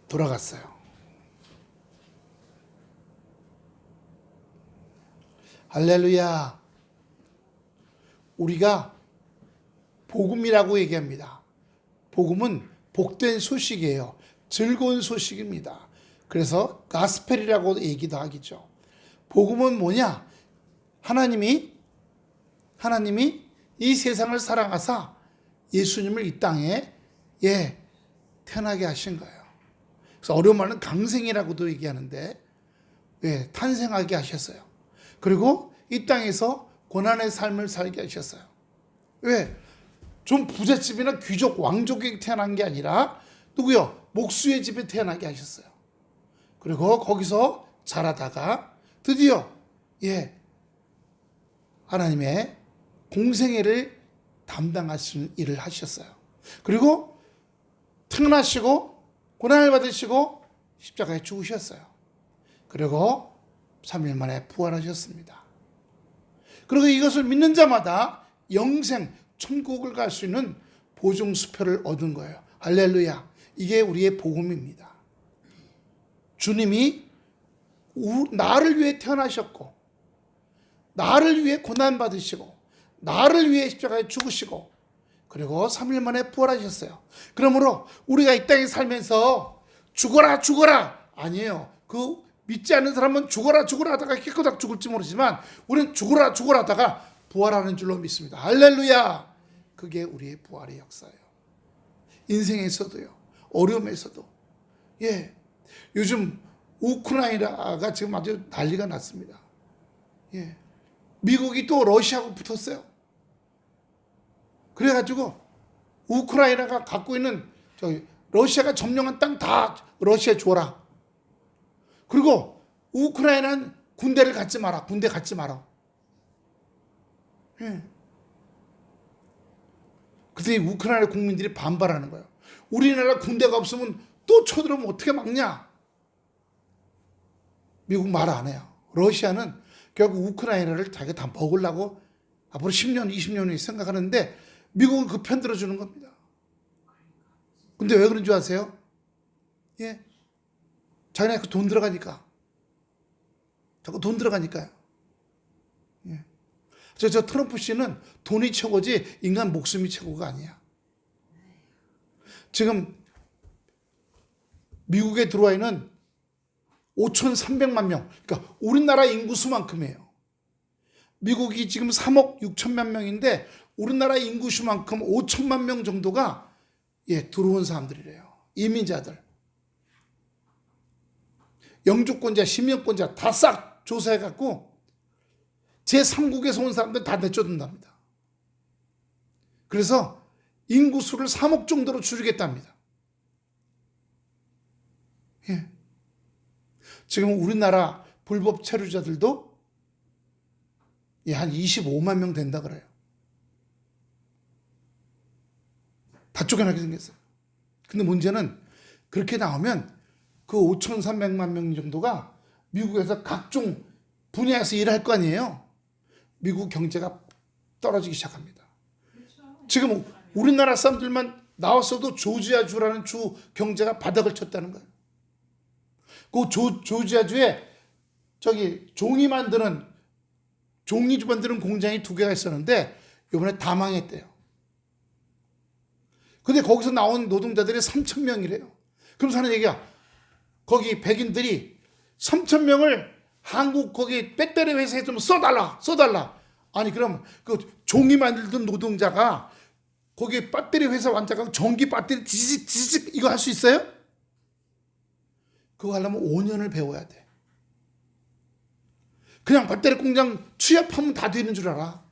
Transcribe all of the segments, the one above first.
돌아갔어요. 할렐루야. 우리가 복음이라고 얘기합니다. 복음은 복된 소식이에요. 즐거운 소식입니다. 그래서 가스펠이라고 얘기도 하겠죠. 복음은 뭐냐? 하나님이 이 세상을 사랑하사 예수님을 이 땅에 태어나게 하신 거예요. 그래서 어려운 말은 강생이라고도 얘기하는데 탄생하게 하셨어요. 그리고 이 땅에서 고난의 삶을 살게 하셨어요. 왜? 좀 부잣집이나 귀족 왕족에 태어난 게 아니라 누구요? 목수의 집에 태어나게 하셨어요. 그리고 거기서 자라다가 드디어 하나님의 공생애를 담당하시는 일을 하셨어요. 그리고 태어나시고 고난을 받으시고 십자가에 죽으셨어요. 그리고 3일 만에 부활하셨습니다. 그리고 이것을 믿는 자마다 영생, 천국을 갈 수 있는 보증수표를 얻은 거예요. 할렐루야. 이게 우리의 복음입니다. 주님이 나를 위해 태어나셨고, 나를 위해 고난받으시고, 나를 위해 십자가에 죽으시고, 그리고 3일 만에 부활하셨어요. 그러므로 우리가 이 땅에 살면서 죽어라 죽어라 아니에요. 그 믿지 않는 사람은 죽어라 죽어라 하다가 깨끗하게 죽을지 모르지만 우리는 죽어라 죽어라 하다가 부활하는 줄로 믿습니다. 할렐루야. 그게 우리의 부활의 역사예요. 인생에서도요, 어려움에서도. 요즘 우크라이나가 지금 아주 난리가 났습니다. 미국이 또 러시아하고 붙었어요. 그래가지고 우크라이나가 갖고 있는 러시아가 점령한 땅 다 러시아에 줘라. 그리고 우크라이나는 군대를 갖지 마라. 군대 갖지 마라. 그때 우크라이나 국민들이 반발하는 거예요. 우리나라 군대가 없으면 또 쳐들어오면 어떻게 막냐? 미국 말 안 해요. 러시아는 결국 우크라이나를 자기가 다 먹으려고 앞으로 10년, 20년이 생각하는데 미국은 그 편 들어주는 겁니다. 근데 왜 그런 줄 아세요? 자기네 그 돈 들어가니까. 자꾸 돈 들어가니까요. 저 트럼프 씨는 돈이 최고지 인간 목숨이 최고가 아니야. 지금 미국에 들어와 있는 5,300만 명, 그러니까 우리나라 인구수만큼이에요. 미국이 지금 3억 6천만 명인데 우리나라 인구수만큼 5천만 명 정도가 들어온 사람들이래요. 이민자들. 영주권자, 시민권자 다 싹 조사해갖고 제3국에서 온 사람들 다 내쫓는답니다. 그래서 인구수를 3억 정도로 줄이겠답니다. 지금 우리나라 불법 체류자들도 한 25만 명 된다 그래요. 다 쫓겨나게 생겼어요. 근데 문제는 그렇게 나오면 그 5,300만 명 정도가 미국에서 각종 분야에서 일할 거 아니에요. 미국 경제가 떨어지기 시작합니다. 지금 우리나라 사람들만 나왔어도 조지아주라는 주 경제가 바닥을 쳤다는 거예요. 그 조지아주에 종이 만드는 공장이 2개가 있었는데 이번에 다 망했대요. 근데 거기서 나온 노동자들이 3,000명이래요. 그럼 사는 얘기야. 거기 백인들이 3,000명을 한국 거기 배터리 회사에 좀 써달라. 아니 그럼 그 종이 만들던 노동자가 거기 배터리 회사 완자가 전기 배터리 지직 이거 할 수 있어요? 그거 하려면 5년을 배워야 돼. 그냥 배터리 공장 취업하면 다 되는 줄 알아.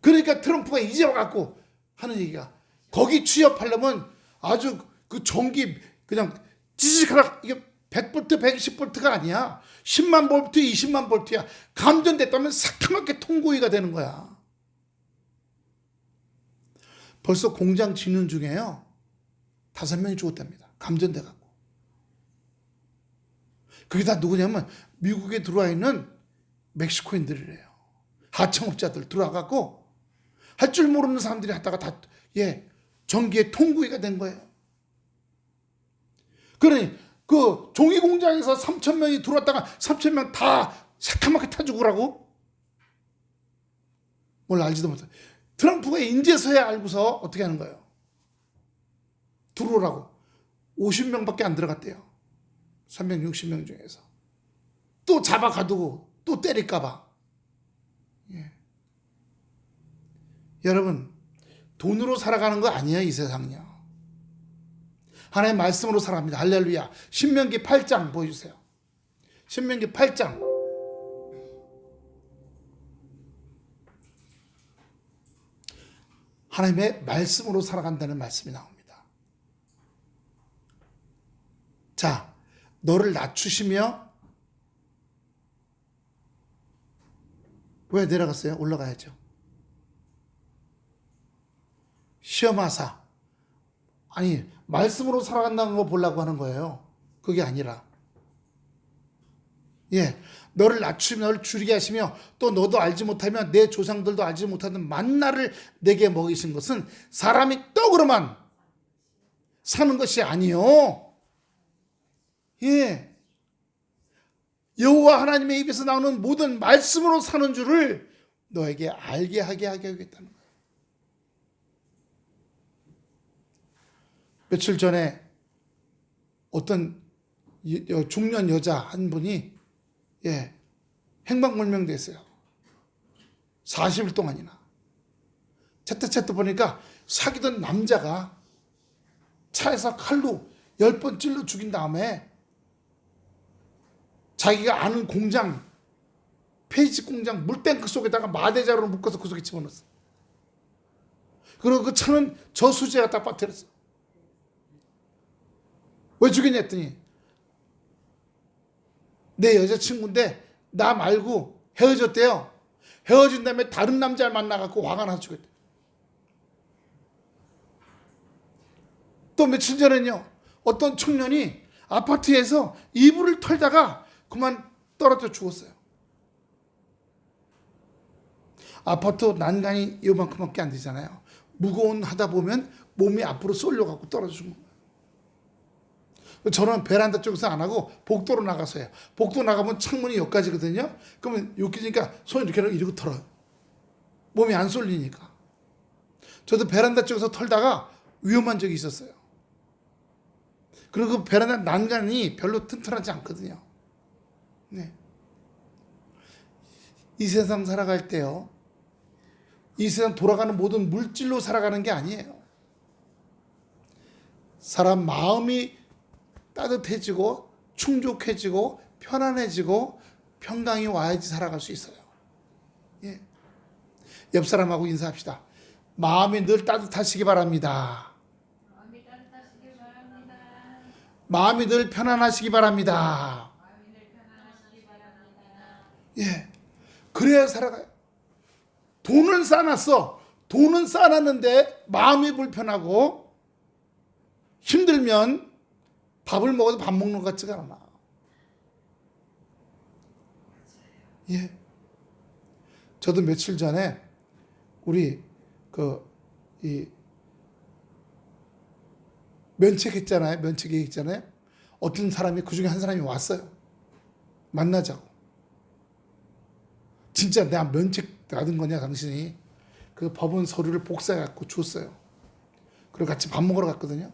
그러니까 트럼프가 이제 와갖고 하는 얘기가 거기 취업하려면 아주 그 전기 그냥 지직하라 이게 100볼트 120볼트가 아니야. 10만 볼트 20만 볼트야. 감전됐다면 새카맣게 통구이가 되는 거야. 벌써 공장 짓는 중에요 5명이 죽었답니다. 감전돼갖고. 그게 다 누구냐면 미국에 들어와 있는 멕시코인들이래요. 하청업자들 들어와갖고 할 줄 모르는 사람들이 하다가 다 전기에 통구이가 된 거예요. 그러니 그 종이 공장에서 3천 명이 들어왔다가 3천 명 다 새카맣게 타 죽으라고? 뭘 알지도 못해. 트럼프가 인제서야 알고서 어떻게 하는 거예요? 들어오라고. 50명밖에 안 들어갔대요. 360명 중에서. 또 잡아 가두고 또 때릴까봐. 예. 여러분, 돈으로 살아가는 거 아니에요, 이 세상요. 하나님의 말씀으로 살아갑니다. 할렐루야. 신명기 8장 보여주세요. 신명기 8장. 하나님의 말씀으로 살아간다는 말씀이 나옵니다. 자, 너를 낮추시며 왜 내려갔어요? 올라가야죠. 시험하사. 아니, 말씀으로 살아간다는 거 보려고 하는 거예요. 그게 아니라. 예, 너를 낮추며 너를 줄이게 하시며 또 너도 알지 못하며 내 조상들도 알지 못하는 만나를 내게 먹이신 것은 사람이 떡으로만 사는 것이 아니요. 예, 여호와 하나님의 입에서 나오는 모든 말씀으로 사는 줄을 너에게 알게 하게 하겠다는 거예요. 며칠 전에 어떤 중년 여자 한 분이 행방불명됐어요. 40일 동안이나. 채때채때 보니까 사귀던 남자가 차에서 칼로 10번 찔러 죽인 다음에 자기가 아는 공장, 폐지식 공장 물탱크 속에다가 마대자루로 묶어서 그 속에 집어넣었어. 그리고 그 차는 저수지에 딱 빠뜨렸어. 왜 죽였냐 했더니 내 여자친구인데 나 말고 헤어졌대요. 헤어진 다음에 다른 남자를 만나갖고 화가 나서 죽였대. 또 며칠 전에는요, 어떤 청년이 아파트에서 이불을 털다가 그만 떨어져 죽었어요. 아파트 난간이 이만큼밖에 안 되잖아요. 무거운 하다 보면 몸이 앞으로 쏠려갖고 떨어져 죽는 거예요. 저는 베란다 쪽에서 안 하고 복도로 나가서 해요. 복도 나가면 창문이 여기까지거든요. 그러면 여기니까 손이 이렇게 털어요. 몸이 안 쏠리니까. 저도 베란다 쪽에서 털다가 위험한 적이 있었어요. 그리고 그 베란다 난간이 별로 튼튼하지 않거든요. 네. 이 세상 살아갈 때요, 이 세상 돌아가는 모든 물질로 살아가는 게 아니에요. 사람 마음이 따뜻해지고 충족해지고 편안해지고 평강이 와야지 살아갈 수 있어요. 예. 옆 사람하고 인사합시다. 마음이 늘 따뜻하시기 바랍니다. 마음이 늘 편안하시기 바랍니다. 예. 그래야 살아가요. 돈을 쌓아놨어. 돈은 쌓아놨는데 마음이 불편하고 힘들면 밥을 먹어도 밥 먹는 것 같지가 않아. 예. 저도 며칠 전에 우리 면책했잖아요. 면책이 있잖아요. 어떤 사람이 그 중에 한 사람이 왔어요. 만나자고. 진짜 내가 면책 받은 거냐 당신이? 그 법원 서류를 복사해갖고 줬어요. 그리고 같이 밥 먹으러 갔거든요.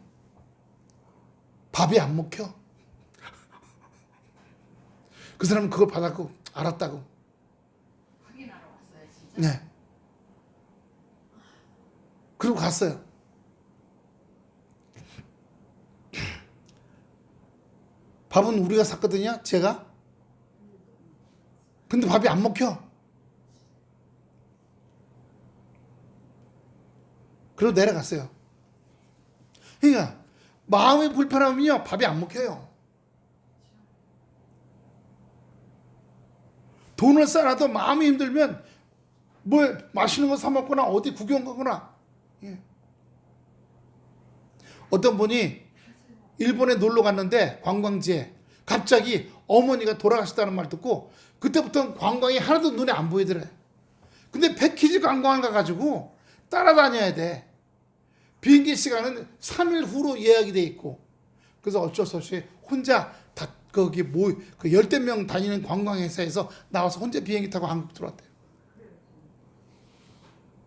밥이 안 먹혀. 그 사람은 그걸 받았고 알았다고. 확인하러 왔어요, 진짜? 네. 그리고 갔어요. 밥은 우리가 샀거든요, 제가. 근데 밥이 안 먹혀. 그리고 내려갔어요. 그러니까 마음이 불편하면요, 밥이 안 먹혀요. 돈을 쌓아도 마음이 힘들면 뭘 맛있는 거 사 먹거나 어디 구경 가거나. 예. 어떤 분이 일본에 놀러 갔는데 관광지에 갑자기 어머니가 돌아가셨다는 말 듣고 그때부터 관광이 하나도 눈에 안 보이더래. 근데 패키지 관광을 가가지고 따라다녀야 돼. 비행기 시간은 3일 후로 예약이 돼 있고 그래서 어쩔 수 없이 혼자 다 거기 그 열댓 명 다니는 관광회사에서 나와서 혼자 비행기 타고 한국 들어왔대요.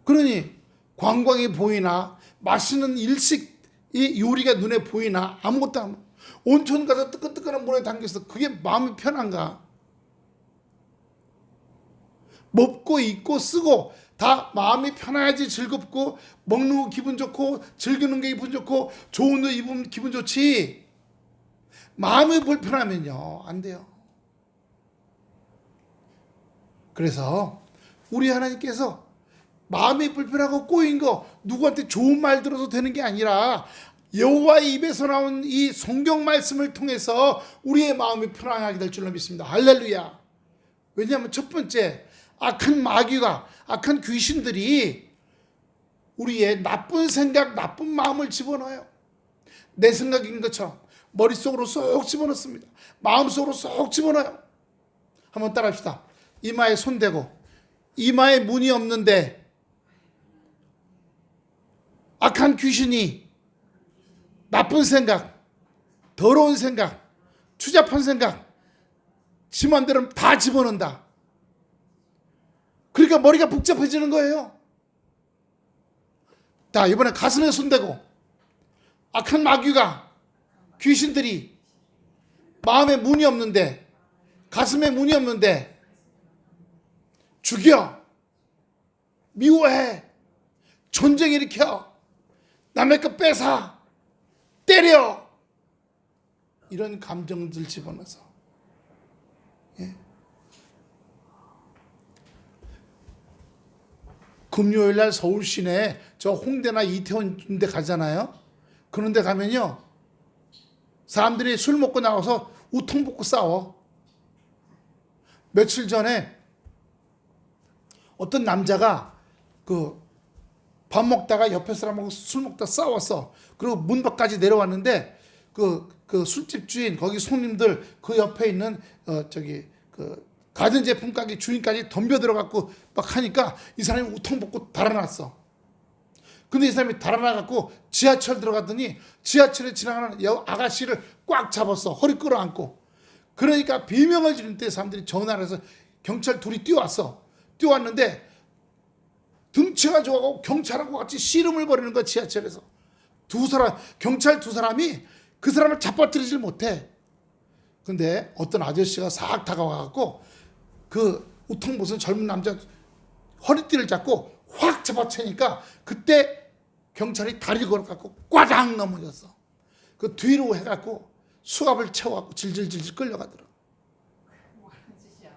그러니 관광이 보이나 맛있는 일식이 요리가 눈에 보이나 아무것도 안 보여. 온천 가서 뜨끈뜨끈한 물에 담겨서 그게 마음이 편한가? 먹고 입고 쓰고 다 마음이 편해야지 즐겁고 먹는 거 기분 좋고 즐기는 게 기분 좋고 좋은 옷 입으면 기분 좋지. 마음이 불편하면요 안 돼요. 그래서 우리 하나님께서 마음이 불편하고 꼬인 거 누구한테 좋은 말 들어서 되는 게 아니라 여호와의 입에서 나온 이 성경 말씀을 통해서 우리의 마음이 편안하게 될 줄로 믿습니다. 할렐루야. 왜냐하면 첫 번째 악한 마귀가 악한 귀신들이 우리의 나쁜 생각 나쁜 마음을 집어넣어요. 내 생각인 것처럼 머릿속으로 쏙 집어넣습니다. 마음속으로 쏙 집어넣어요. 한번 따라합시다. 이마에 손대고 이마에 문이 없는데 악한 귀신이 나쁜 생각, 더러운 생각, 추잡한 생각, 지 맘대로 다 집어넣는다. 그러니까 머리가 복잡해지는 거예요. 자, 이번에 가슴에 손대고 악한 마귀가 귀신들이 마음에 문이 없는데 가슴에 문이 없는데 죽여, 미워해, 전쟁 일으켜, 남의 것 뺏어, 때려, 이런 감정들 집어넣어서. 예. 금요일날 서울 시내 저 홍대나 이태원 데 가잖아요. 그런데 가면요 사람들이 술 먹고 나와서 우통 벗고 싸워. 며칠 전에 어떤 남자가 그 밥 먹다가 옆에 사람하고 술 먹다 싸웠어. 그리고 문 밖까지 내려왔는데 그 술집 주인 거기 손님들 그 옆에 있는 그 가전제품 가게 주인까지 덤벼 들어갖고 막 하니까 이 사람이 우통 벗고 달아났어. 근데 이 사람이 달아나갖고 지하철 들어갔더니 지하철에 지나가는 아가씨를 꽉 잡았어. 허리 끌어안고. 그러니까 비명을 지를 때 사람들이 전화를 해서 경찰 둘이 뛰어왔어. 뛰어왔는데 등치가 좋아하고 경찰하고 같이 씨름을 벌이는 거야. 지하철에서 경찰 두 사람이 그 사람을 잡아뜨리질 못해. 근데 어떤 아저씨가 싹 다가와갖고 그 우통 벗은 젊은 남자 허리띠를 잡고 확 잡아채니까 그때 경찰이 다리 걸어갖고 꽈당 넘어졌어. 그 뒤로 해갖고 수갑을 채워갖고 질질질질 끌려가더라. 뭐 하는 짓이야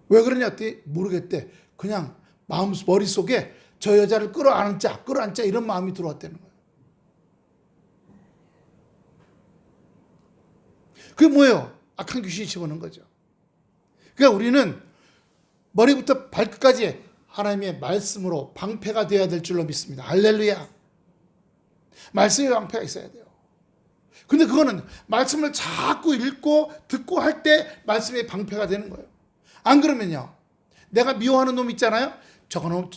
왜? 왜 그러냐 했더니 모르겠대. 그냥 머릿속에 저 여자를 끌어안자 이런 마음이 들어왔다는 거예요. 그게 뭐예요? 악한 귀신이 집어넣은 거죠. 그러니까 우리는 머리부터 발끝까지 하나님의 말씀으로 방패가 되어야 될 줄로 믿습니다. 할렐루야. 말씀의 방패가 있어야 돼요. 근데 그거는 말씀을 자꾸 읽고 듣고 할 때 말씀의 방패가 되는 거예요. 안 그러면요. 내가 미워하는 놈 있잖아요. 저거는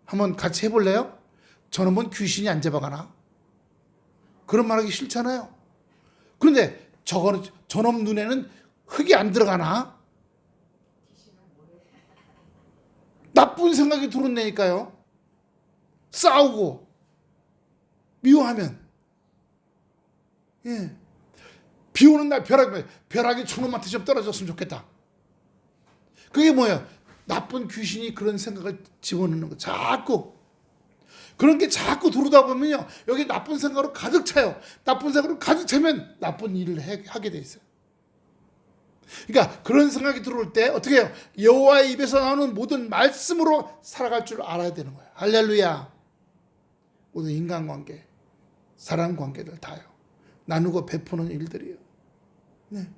한번 같이 해볼래요? 저놈은 귀신이 안 잡아가나? 그런 말하기 싫잖아요. 그런데 저놈 눈에는 흙이 안 들어가나? 나쁜 생각이 들어온다니까요. 싸우고 미워하면. 예. 비 오는 날 벼락이 저놈한테 좀 떨어졌으면 좋겠다. 그게 뭐예요? 나쁜 귀신이 그런 생각을 집어넣는 거. 자꾸. 그런 게 자꾸 들어오다 보면요. 여기 나쁜 생각으로 가득 차요. 나쁜 생각으로 가득 차면 나쁜 일을 하게 돼 있어요. 그러니까 그런 생각이 들어올 때 어떻게 해요? 여호와의 입에서 나오는 모든 말씀으로 살아갈 줄 알아야 되는 거예요. 할렐루야. 모든 인간관계, 사랑관계들 다요. 나누고 베푸는 일들이에요. 네.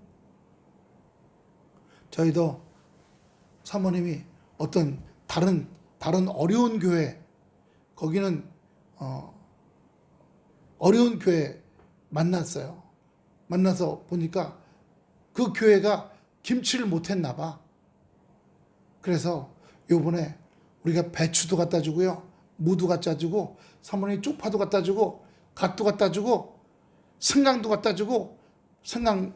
저희도 사모님이 어떤 다른 어려운 교회, 거기는 어려운 교회 만났어요. 만나서 보니까 그 교회가 김치를 못했나 봐. 그래서 요번에 우리가 배추도 갖다 주고요, 무도 갖다 주고 사모님이 쪽파도 갖다 주고 갓도 갖다 주고 생강도 갖다 주고 생강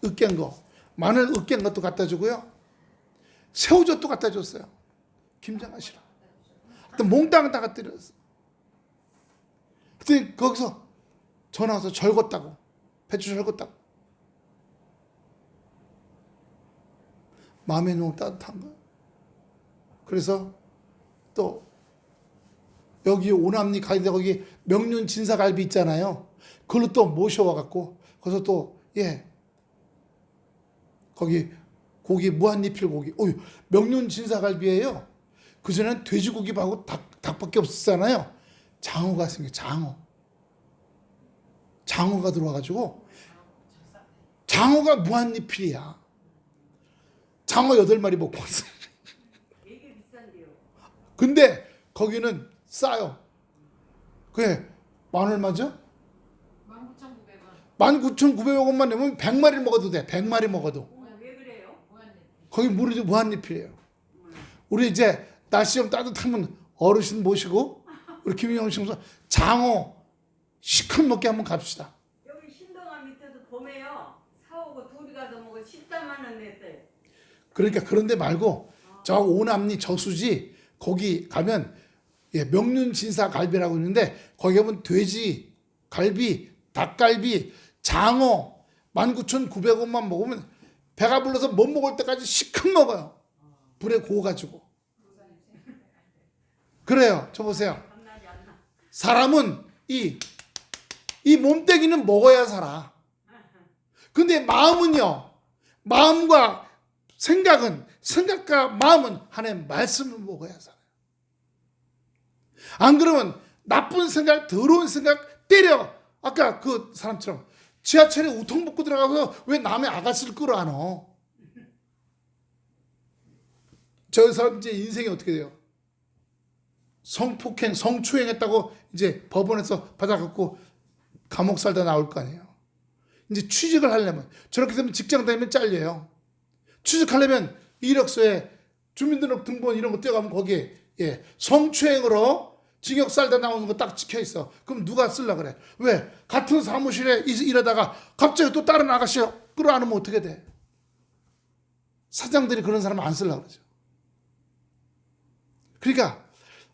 으깬 거 마늘 으깬 것도 갖다 주고요. 새우젓도 갖다 줬어요. 김장하시라. 또 몽땅 다 갖다 드렸어. 그랬더니 거기서 전화 와서 절궜다고. 배추 절궜다고. 마음이 너무 따뜻한 거예요. 그래서 또 여기 오남리 가는데 거기 명륜 진사갈비 있잖아요. 그걸로 또 모셔와 갖고 거기서 또 거기 고기 무한리필 고기. 명륜 진사갈비예요. 그전에는 돼지고기하고 닭밖에 없었잖아요. 장어가 생겨. 장어가 들어와가지고 장어가 무한리필이야. 장어 8마리 먹고 왔어요. 되게 비싼데요. 근데 거기는 싸요. 그게 만 얼마죠? 19,900원. 19,900원만 내면 100마리 먹어도 돼. 100마리 먹어도. 왜 그래요? 거기 무한리필이에요. 우리 이제 날씨 좀 따뜻하면 어르신 모시고 우리 김영영 씨도 장어 시큰 먹게 한번 갑시다. 여기 신동아 밑에도 봄에요. 사오고 둘이 가서 먹어 14만 원 냈어요. 그러니까 그런데 말고 저 오남리 저수지 거기 가면 명륜 진사 갈비라고 있는데 거기 가면 돼지 갈비, 닭갈비, 장어 19,900원만 먹으면 배가 불러서 못 먹을 때까지 시큰 먹어요. 불에 구워가지고. 그래요. 저 보세요. 겁나지 않나? 사람은 이 몸뚱이는 먹어야 살아. 근데 마음은요. 마음과 생각과 마음은 하나님의 말씀을 먹어야 살아요. 안 그러면 나쁜 생각, 더러운 생각 때려. 아까 그 사람처럼 지하철에 우통 벗고 들어가서 왜 남의 아가씨를 끌어안어? 저 사람 이제 인생이 어떻게 돼요? 성폭행, 성추행했다고 이제 법원에서 받아갖고 감옥 살다 나올 거 아니에요. 이제 취직을 하려면 저렇게 되면 직장 다니면 잘려요. 취직하려면 이력서에 주민등록등본 이런 거 떼어가면 거기에 성추행으로 징역 살다 나오는 거 딱 찍혀 있어. 그럼 누가 쓸라 그래? 왜? 같은 사무실에 일하다가 갑자기 또 다른 아가씨 끌어안으면 어떻게 돼? 사장들이 그런 사람 안 쓸라 그러죠. 그러니까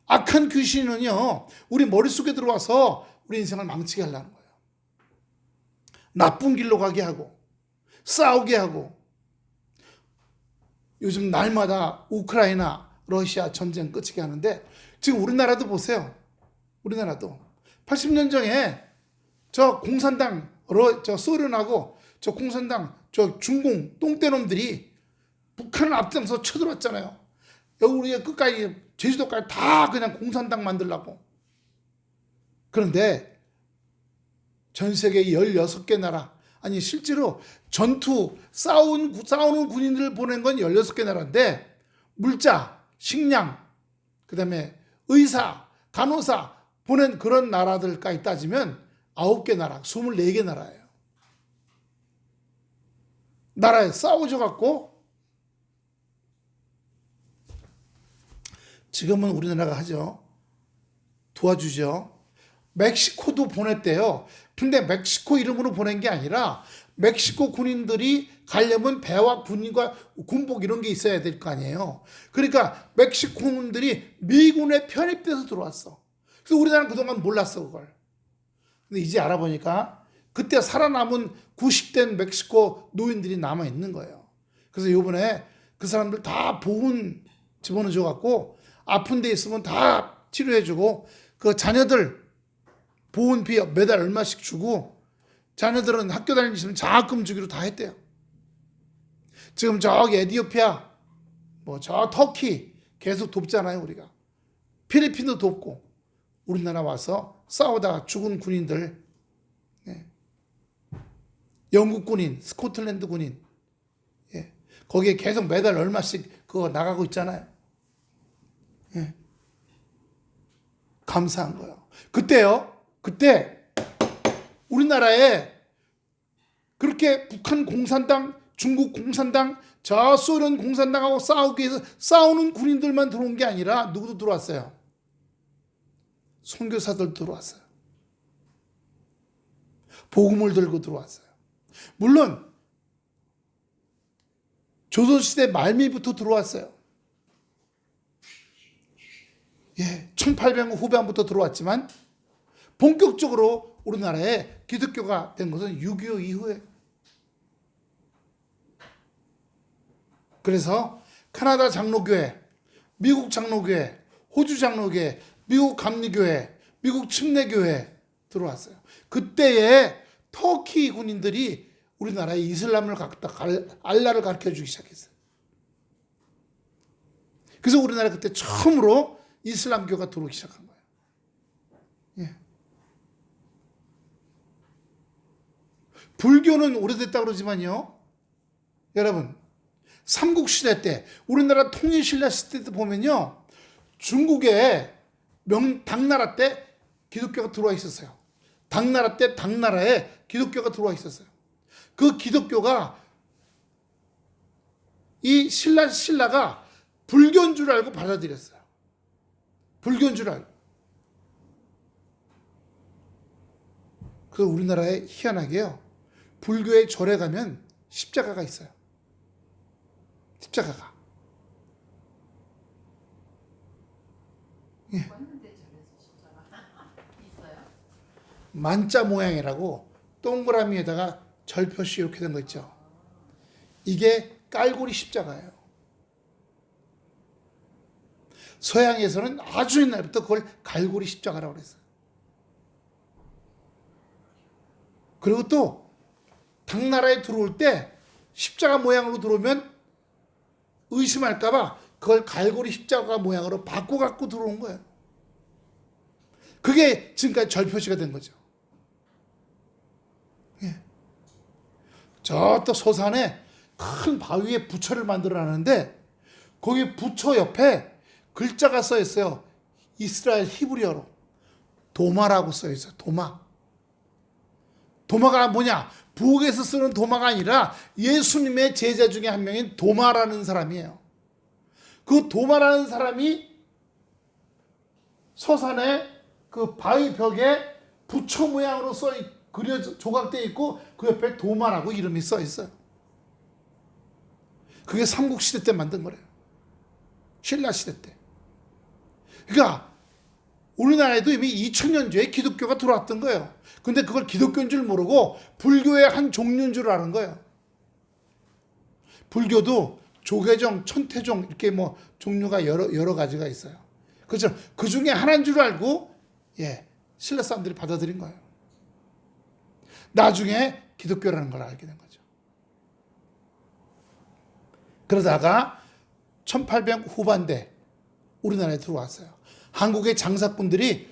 악한 귀신은요 우리 머릿속에 들어와서 우리 인생을 망치게 하려는 거예요. 나쁜 길로 가게 하고 싸우게 하고. 요즘 날마다 우크라이나 러시아 전쟁 끝이게 하는데 지금 우리나라도 보세요. 우리나라도 80년 전에 저 공산당 저 소련하고 저 공산당 저 중공 똥대놈들이 북한을 앞장서 쳐들어왔잖아요. 여기 우리가 끝까지 제주도까지 다 그냥 공산당 만들려고. 그런데 전 세계 16개 나라, 아니 실제로 전투 싸우는 군인들을 보낸 건 16개 나라인데 물자, 식량, 그 다음에 의사, 간호사 보낸 그런 나라들까지 따지면 9개 나라, 24개 나라예요. 나라에 싸워져 갖고 지금은 우리나라가 하죠. 도와주죠. 멕시코도 보냈대요. 근데 멕시코 이름으로 보낸 게 아니라 멕시코 군인들이 가려면 배와 군인과 군복 이런 게 있어야 될 거 아니에요. 그러니까 멕시코군들이 미군에 편입돼서 들어왔어. 그래서 우리나라는 그동안 몰랐어 그걸. 근데 이제 알아보니까 그때 살아남은 90된 멕시코 노인들이 남아있는 거예요. 그래서 이번에 그 사람들 다 보훈 집어넣어 갖고 아픈 데 있으면 다 치료해주고 그 자녀들 보훈비 매달 얼마씩 주고 자녀들은 학교 다니시면 장학금 주기로 다 했대요. 지금 저기 에티오피아 뭐 저 터키 계속 돕잖아요 우리가. 필리핀도 돕고 우리나라 와서 싸우다가 죽은 군인들 영국 군인, 스코틀랜드 군인 거기에 계속 매달 얼마씩 그거 나가고 있잖아요. 감사한 거예요. 그때 우리나라에 그렇게 북한 공산당, 중국 공산당, 저 소련 공산당하고 싸우기 위해서 싸우는 군인들만 들어온 게 아니라 누구도 들어왔어요. 선교사들 들어왔어요. 복음을 들고 들어왔어요. 물론 조선시대 말미부터 들어왔어요. 1800년 후반부터 들어왔지만 본격적으로 우리나라에 기독교가 된 것은 6.25 이후에. 그래서 캐나다 장로교회, 미국 장로교회, 호주 장로교회, 미국 감리교회, 미국 침례교회 들어왔어요. 그때에 터키 군인들이 우리나라에 이슬람을 갖다 알라를 가르쳐주기 시작했어요. 그래서 우리나라 그때 처음으로 이슬람교가 들어오기 시작한 거예요. 예. 불교는 오래됐다고 그러지만요, 여러분, 삼국시대 때, 우리나라 통일신라 시대 때 보면요, 중국에 당나라 때 기독교가 들어와 있었어요. 당나라 때 당나라에 기독교가 들어와 있었어요. 그 기독교가 이 신라가 불교인 줄 알고 받아들였어요. 불교인 줄 알고. 그래서 우리나라에 희한하게요, 불교의 절에 가면 십자가가 있어요. 십자가가. 예. 만자 모양이라고 동그라미에다가 절표시 이렇게 된 거 있죠. 이게 깔고리 십자가예요. 서양에서는 아주 옛날부터 그걸 갈고리 십자가라고 그랬어요. 그리고 또 당나라에 들어올 때 십자가 모양으로 들어오면 의심할까봐 그걸 갈고리 십자가 모양으로 바꿔갖고 들어온 거예요. 그게 지금까지 절표시가 된 거죠. 예. 저 또 서산에 큰 바위에 부처를 만들어놨는데 거기 부처 옆에 글자가 써 있어요. 이스라엘 히브리어로 도마라고 써 있어요. 도마. 도마가 뭐냐? 부엌에서 쓰는 도마가 아니라 예수님의 제자 중에 한 명인 도마라는 사람이에요. 그 도마라는 사람이 서산에 그 바위 벽에 부처 모양으로 그려져 조각되어 있고 그 옆에 도마라고 이름이 써 있어요. 그게 삼국시대 때 만든 거래요. 신라시대 때. 그러니까 우리나라에도 이미 2000년도에 기독교가 들어왔던 거예요. 근데 그걸 기독교인 줄 모르고 불교의 한 종류인 줄 아는 거예요. 불교도 조계종, 천태종 이렇게 뭐 종류가 여러 가지가 있어요. 그렇죠. 그 중에 하나인 줄 알고 신라 사람들이 받아들인 거예요. 나중에 기독교라는 걸 알게 된 거죠. 그러다가 1800 후반대 우리나라에 들어왔어요. 한국의 장사꾼들이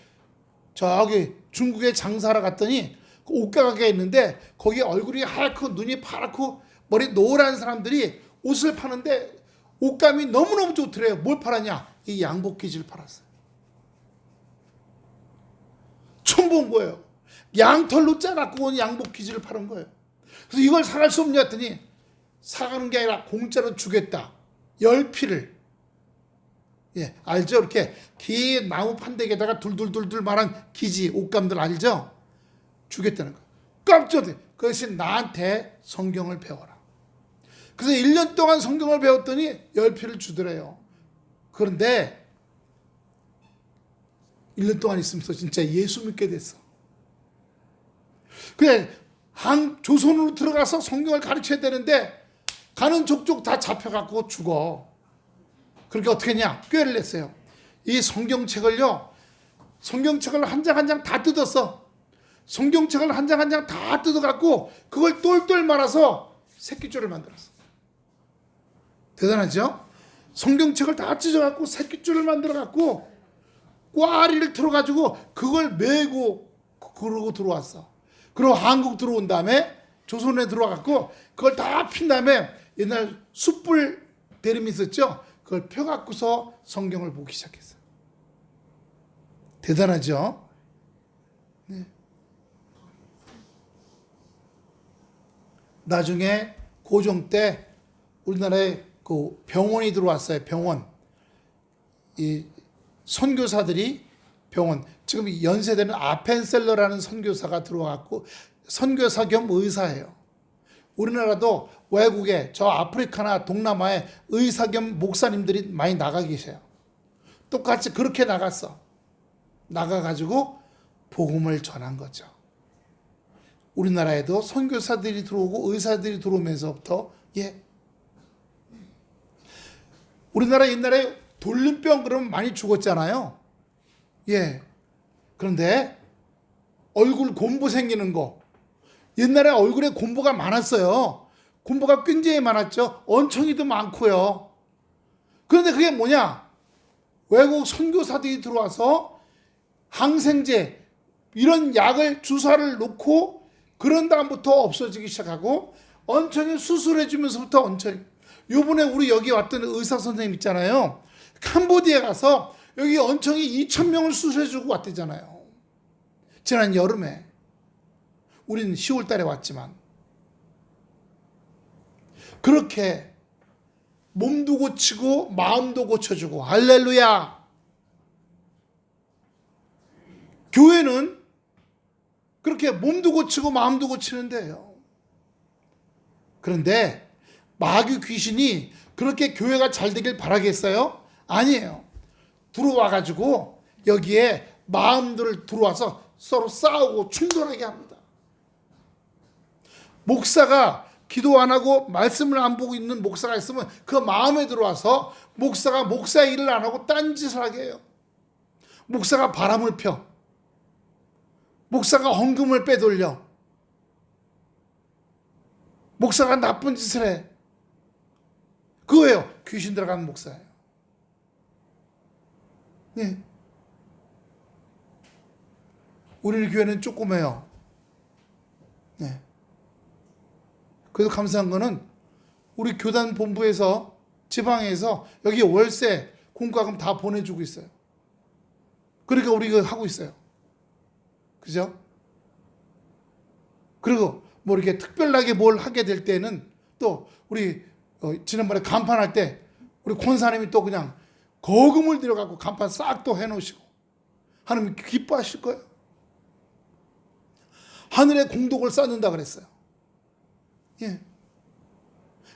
저기 중국에 장사하러 갔더니 옷가게가 있는데 거기 얼굴이 하얗고 눈이 파랗고 머리 노란 사람들이 옷을 파는데 옷감이 너무너무 좋더래요. 뭘 팔았냐? 이 양복 기지를 팔았어요. 처음 본 거예요. 양털로 짜갖고 온 양복 기지를 파는 거예요. 그래서 이걸 사갈 수 없냐 했더니 사가는 게 아니라 공짜로 주겠다. 10피를. 알죠? 이렇게 긴 나무 판대기에다가 둘둘둘둘 말한 기지, 옷감들 알죠? 주겠다는 거예요. 깜짝 놀랐어요. 그것이 나한테 성경을 배워라. 그래서 1년 동안 성경을 배웠더니 10피를 주더래요. 그런데 1년 동안 있으면서 진짜 예수 믿게 됐어. 그래, 조선으로 들어가서 성경을 가르쳐야 되는데 가는 족족 다 잡혀갖고 죽어. 그렇게 어떻게 했냐? 꾀를 냈어요. 이 성경책을요, 성경책을 한 장 한 장 다 뜯었어. 성경책을 한 장 한 장 다 뜯어갖고 그걸 똘똘 말아서 새끼줄을 만들었어. 대단하죠? 성경책을 다 찢어갖고 새끼줄을 만들어갖고 꽈리를 틀어가지고 그걸 메고 그러고 들어왔어. 그리고 한국 들어온 다음에 조선에 들어와갖고 그걸 다 핀 다음에 옛날 숯불 대림이 있었죠? 그걸 펴갖고서 성경을 보기 시작했어요. 대단하죠? 네. 나중에 고종 때 우리나라에 그 병원이 들어왔어요. 병원. 이 선교사들이 병원, 지금 연세대는 아펜셀러라는 선교사가 들어왔고 선교사 겸 의사예요. 우리나라도 외국에 저 아프리카나 동남아에 의사 겸 목사님들이 많이 나가 계세요. 똑같이 그렇게 나가가지고 복음을 전한 거죠. 우리나라에도 선교사들이 들어오고 의사들이 들어오면서부터 우리나라 옛날에 돌림병 그러면 많이 죽었잖아요. 그런데 얼굴 곰보 생기는 거, 옛날에 얼굴에 곰보가 많았어요. 곰보가 굉장히 많았죠. 언청이도 많고요. 그런데 그게 뭐냐? 외국 선교사들이 들어와서 항생제 이런 약을 주사를 놓고 그런 다음부터 없어지기 시작하고 언청이 수술해 주면서부터 언청이, 요번에 우리 여기 왔던 의사 선생님 있잖아요. 캄보디아에 가서 여기 언청이 2,000명을 수술해 주고 왔대잖아요. 지난 여름에. 우리는 10월 달에 왔지만. 그렇게 몸도 고치고 마음도 고쳐주고, 할렐루야. 교회는 그렇게 몸도 고치고 마음도 고치는데요. 그런데 마귀 귀신이 그렇게 교회가 잘 되길 바라겠어요? 아니에요. 들어와가지고 여기에 마음들을 들어와서 서로 싸우고 충돌하게 합니다. 목사가 기도 안 하고 말씀을 안 보고 있는 목사가 있으면 그 마음에 들어와서 목사가 목사의 일을 안 하고 딴짓을 하게 해요. 목사가 바람을 펴. 목사가 헌금을 빼돌려. 목사가 나쁜 짓을 해. 그거예요. 귀신 들어가는 목사예요. 우리 교회는 조그매요. 그래도 감사한 거는 우리 교단 본부에서 지방에서 여기 월세 공과금 다 보내주고 있어요. 그러니까 우리가 하고 있어요. 그죠? 그리고 뭐 이렇게 특별하게 뭘 하게 될 때는 또 우리 지난번에 간판할 때 우리 권사님이 또 그냥 거금을 들여갖고 간판 싹 또 해놓으시고 하나님 기뻐하실 거예요. 하늘에 공덕을 쌓는다 그랬어요.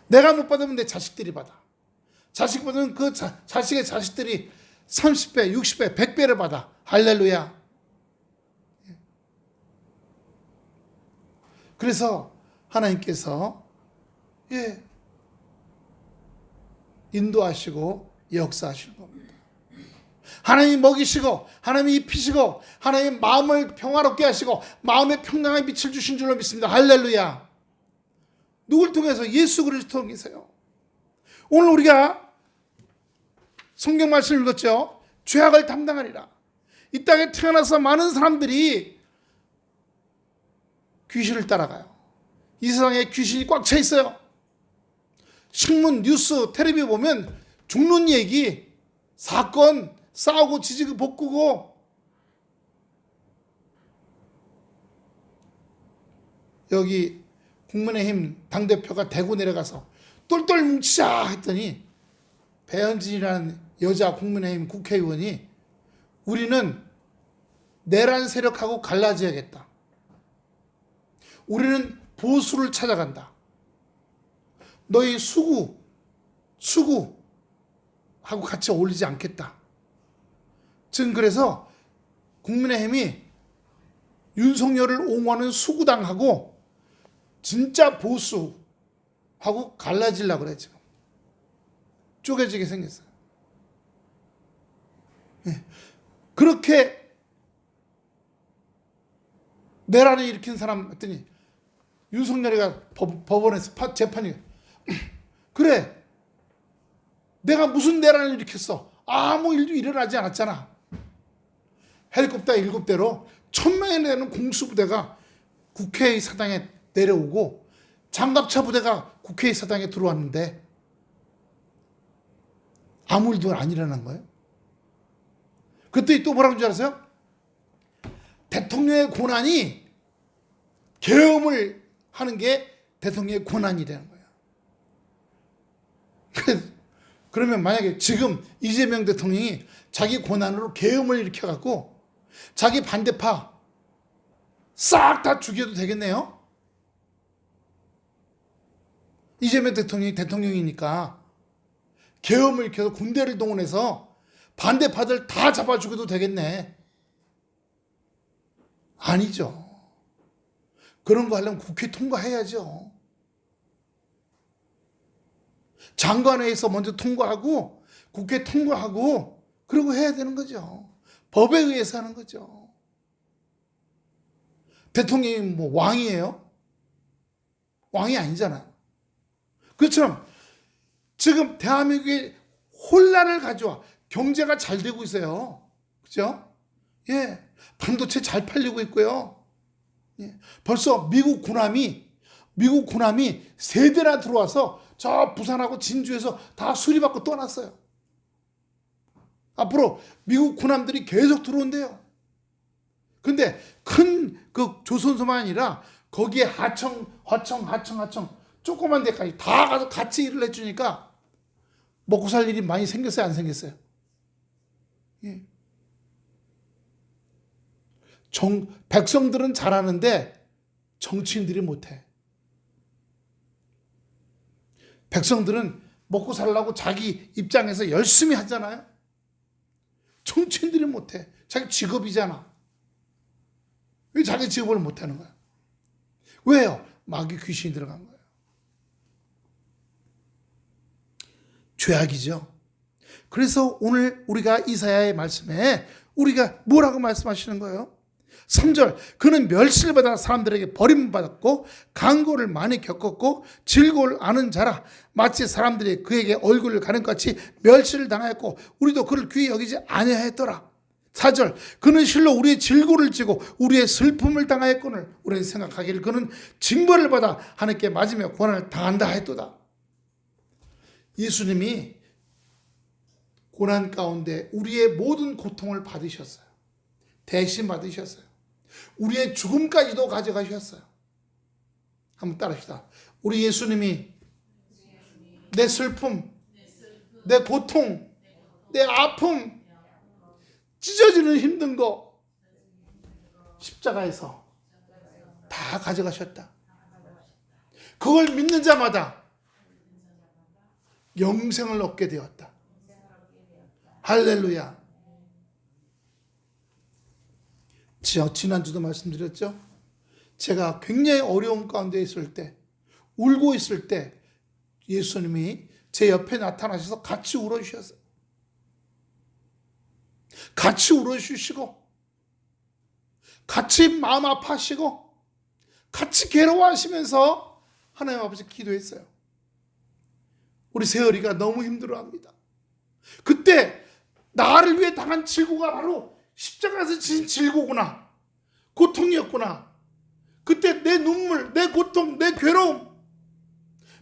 내가 못 받으면 내 자식들이 받아. 자식 받으면 그 자식의 자식들이 30배, 60배, 100배를 받아. 할렐루야. 그래서 하나님께서 인도하시고 역사하시는 겁니다. 하나님이 먹이시고 하나님이 입히시고 하나님이 마음을 평화롭게 하시고 마음에 평강의 빛을 주신 줄로 믿습니다. 할렐루야. 누굴 통해서? 예수 그리스도 통해서요. 오늘 우리가 성경 말씀을 읽었죠. 죄악을 담당하리라. 이 땅에 태어나서 많은 사람들이 귀신을 따라가요. 이 세상에 귀신이 꽉 차 있어요. 신문, 뉴스, 텔레비 보면 죽는 얘기, 사건, 싸우고 지지고 볶고. 여기 국민의힘 당대표가 대구 내려가서 똘똘 뭉치자 했더니 배현진이라는 여자 국민의힘 국회의원이 우리는 내란 세력하고 갈라져야겠다. 우리는 보수를 찾아간다. 너희 수구하고 같이 어울리지 않겠다. 지금 그래서 국민의힘이 윤석열을 옹호하는 수구당하고 진짜 보수하고 갈라지려고 그래 지금. 쪼개지게 생겼어요. 그렇게 내란을 일으킨 사람 했더니 윤석열이가 법원에서 재판이 그래 내가 무슨 내란을 일으켰어. 아무 일도 일어나지 않았잖아. 헬리콥터 7대로 1,000명이 되는 공수부대가 국회의사당에 내려오고 장갑차 부대가 국회의사당에 들어왔는데 아무 일도 안 일어난 거예요. 그때 또 뭐라고 줄 아세요? 대통령의 권한이 계엄을 하는 게 대통령의 권한이라는 거예요. 그러면 만약에 지금 이재명 대통령이 자기 권한으로 계엄을 일으켜갖고 자기 반대파 싹 다 죽여도 되겠네요. 이재명 대통령이 대통령이니까 계엄을 일으켜서 군대를 동원해서 반대파들 다 잡아 죽여도 되겠네. 아니죠. 그런 거 하려면 국회 통과해야죠. 장관회의에서 먼저 통과하고 국회 통과하고 그러고 해야 되는 거죠. 법에 의해서 하는 거죠. 대통령이 뭐 왕이에요? 왕이 아니잖아요. 그렇처럼 지금 대한민국에 혼란을 가져와 경제가 잘 되고 있어요. 그죠? 예. 반도체 잘 팔리고 있고요. 예. 벌써 미국 군함이 3대나 들어와서 저 부산하고 진주에서 다 수리받고 떠났어요. 앞으로 미국 군함들이 계속 들어온대요. 근데 큰 그 조선소만 아니라 거기에 하청 조그만 데까지 다 가서 같이 일을 해주니까 먹고 살 일이 많이 생겼어요, 안 생겼어요? 예. 백성들은 잘하는데 정치인들이 못해. 백성들은 먹고 살려고 자기 입장에서 열심히 하잖아요. 정치인들이 못해. 자기 직업이잖아. 왜 자기 직업을 못하는 거야? 왜요? 마귀 귀신이 들어간 거예요. 죄악이죠. 그래서 오늘 우리가 이사야의 말씀에 우리가 뭐라고 말씀하시는 거예요? 3절, 그는 멸시를 받아 사람들에게 버림받았고 강고를 많이 겪었고 질고를 아는 자라. 마치 사람들이 그에게 얼굴을 가는 것 같이 멸시를 당하였고 우리도 그를 귀히 여기지 아니하였더라. 4절, 그는 실로 우리의 질고를 지고 우리의 슬픔을 당하였거늘 우리는 생각하기를 그는 징벌을 받아 하나님께 맞으며 고난을 당한다 하였도다. 예수님이 고난 가운데 우리의 모든 고통을 받으셨어요. 대신 받으셨어요. 우리의 죽음까지도 가져가셨어요. 한번 따라합시다. 우리 예수님이 내 슬픔, 내 고통, 내 아픔, 찢어지는 힘든 거 십자가에서 다 가져가셨다. 그걸 믿는 자마다 영생을 얻게 되었다. 할렐루야. 지난주도 말씀드렸죠. 제가 굉장히 어려움 가운데 있을 때, 울고 있을 때 예수님이 제 옆에 나타나셔서 같이 울어주셨어요. 같이 울어주시고 같이 마음 아파하시고 같이 괴로워하시면서 하나님 아버지 기도했어요. 우리 세월이가 너무 힘들어합니다. 그때 나를 위해 당한 질고가 바로 십자가에서 지신 질고구나, 고통이었구나. 그때 내 눈물, 내 고통, 내 괴로움,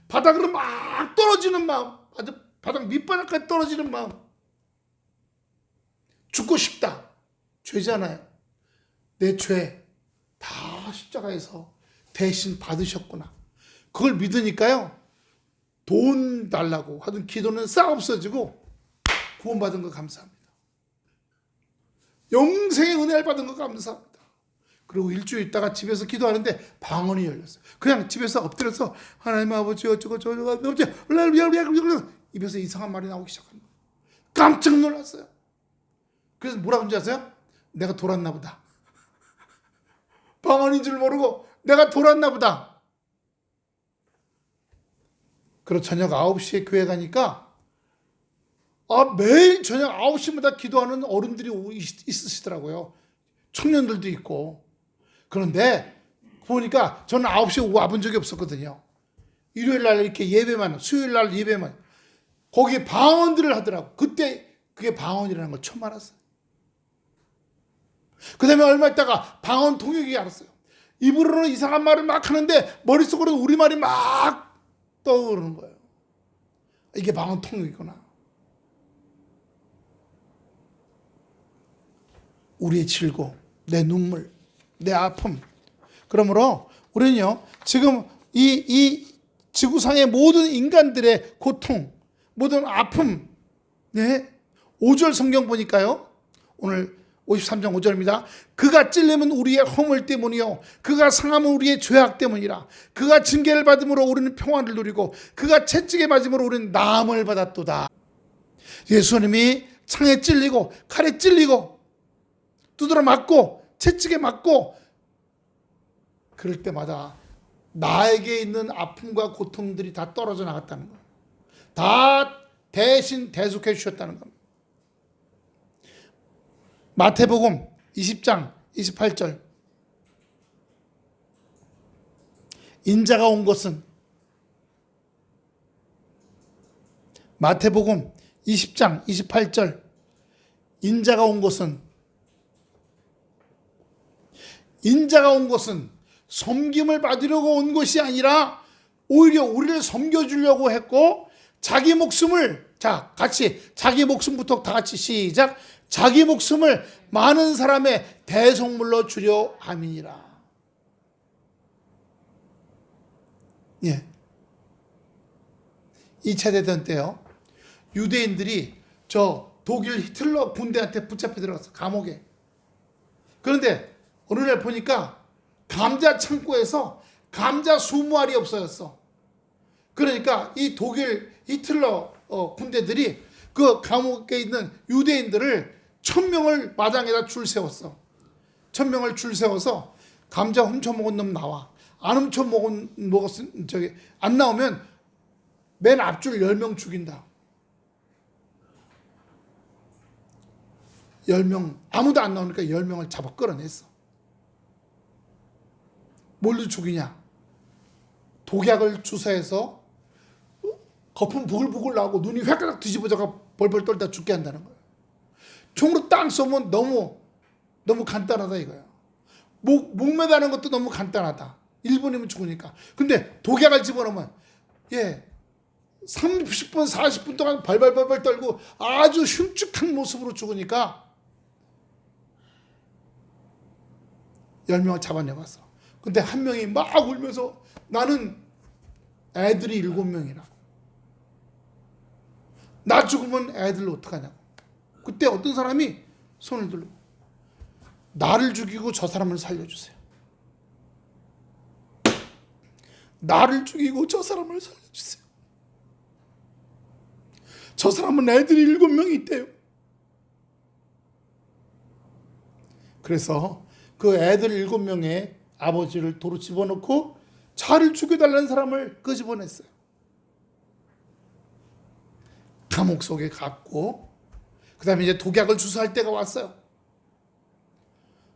바닥으로 막 떨어지는 마음, 아주 바닥 밑바닥까지 떨어지는 마음, 죽고 싶다. 죄잖아요. 내 죄 다 십자가에서 대신 받으셨구나. 그걸 믿으니까요, 돈 달라고 하던 기도는 싹 없어지고 구원받은 거 감사합니다. 영생의 은혜를 받은 거 감사합니다. 그리고 일주일 있다가 집에서 기도하는데 방언이 열렸어요. 그냥 집에서 엎드려서 하나님 아버지 어쩌고 저쩌고 입에서 이상한 말이 나오기 시작한 거예요. 깜짝 놀랐어요. 그래서 뭐라고 하는지 아세요? 내가 돌았나 보다. 방언인 줄 모르고 내가 돌았나 보다. 그리고 저녁 9시에 교회 가니까 매일 저녁 9시마다 기도하는 어른들이 있으시더라고요. 청년들도 있고. 그런데 보니까 저는 9시에 와본 적이 없었거든요. 일요일 날 이렇게 예배만, 수요일 날 예배만. 거기에 방언들을 하더라고. 그때 그게 방언이라는 걸 처음 알았어요. 그 다음에 얼마 있다가 방언 통역이 알았어요. 입으로는 이상한 말을 막 하는데 머릿속으로는 우리말이 막 떠오르는 거예요. 이게 방언 통역이구나. 우리의 질고, 내 눈물, 내 아픔. 그러므로 우리는요, 지금 이 지구상의 모든 인간들의 고통, 모든 아픔, 네, 5절 성경 보니까요, 오늘 53장 5절입니다. 그가 찔림은 우리의 허물 때문이요 그가 상함은 우리의 죄악 때문이라. 그가 징계를 받음으로 우리는 평안을 누리고 그가 채찍에 맞음으로 우리는 나음을 받았도다. 예수님이 창에 찔리고 칼에 찔리고 두드러 맞고 채찍에 맞고 그럴 때마다 나에게 있는 아픔과 고통들이 다 떨어져 나갔다는 거예요. 다 대신 대속해 주셨다는 겁니다. 마태복음 20장 28절 인자가 온 것은 마태복음 20장 28절 인자가 온 것은 섬김을 받으려고 온 것이 아니라 오히려 우리를 섬겨주려고 했고 자기 목숨을 같이 자기 목숨부터 다 같이 시작 자기 목숨을 많은 사람의 대속물로 주려 함이니라. 예. 2차 대전 때요. 유대인들이 저 독일 히틀러 군대한테 붙잡혀 들어갔어. 감옥에. 그런데 어느 날 보니까 감자 창고에서 감자 20알이 없어졌어. 그러니까 이 독일 히틀러 군대들이 그 감옥에 있는 유대인들을 1000명을 마당에다 줄 세웠어. 1000명을 줄 세워서 감자 훔쳐먹은 놈 나와. 안 안 나오면 맨 앞줄 10명 죽인다. 10명 아무도 안 나오니까 10명을 잡아 끌어냈어. 뭘로 죽이냐? 독약을 주사해서 거품 부글부글 나오고 눈이 획가닥 뒤집어져가 벌벌 떨다 죽게 한다는 거예요. 총으로 땅 쏘면 너무 간단하다 이거야. 목 매다는 것도 너무 간단하다. 1분이면 죽으니까. 근데 독약을 집어넣으면 30분 40분 동안 발발발발 떨고 아주 흉측한 모습으로 죽으니까 10명을 잡아내봤어. 근데 한 명이 막 울면서 나는 애들이 7명이라고. 나 죽으면 애들 어떡하냐고. 그때 어떤 사람이 손을 들고 나를 죽이고 저 사람을 살려주세요. 나를 죽이고 저 사람을 살려주세요. 저 사람은 애들이 7명이 있대요. 그래서 그 애들 7명의 아버지를 도로 집어넣고 차를 죽여달라는 사람을 끄집어냈어요. 감옥 속에 갔고 그 다음에 이제 독약을 주사할 때가 왔어요.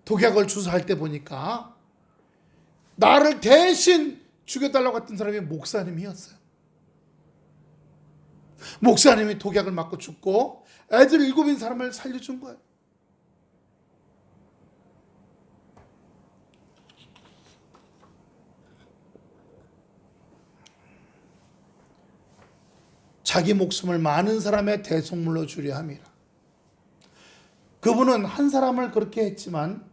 독약을 주사할 때 보니까 나를 대신 죽여달라고 했던 사람이 목사님이었어요. 목사님이 독약을 맞고 죽고 애들 7인 사람을 살려준 거예요. 자기 목숨을 많은 사람의 대속물로 주려 함이라. 그분은 한 사람을 그렇게 했지만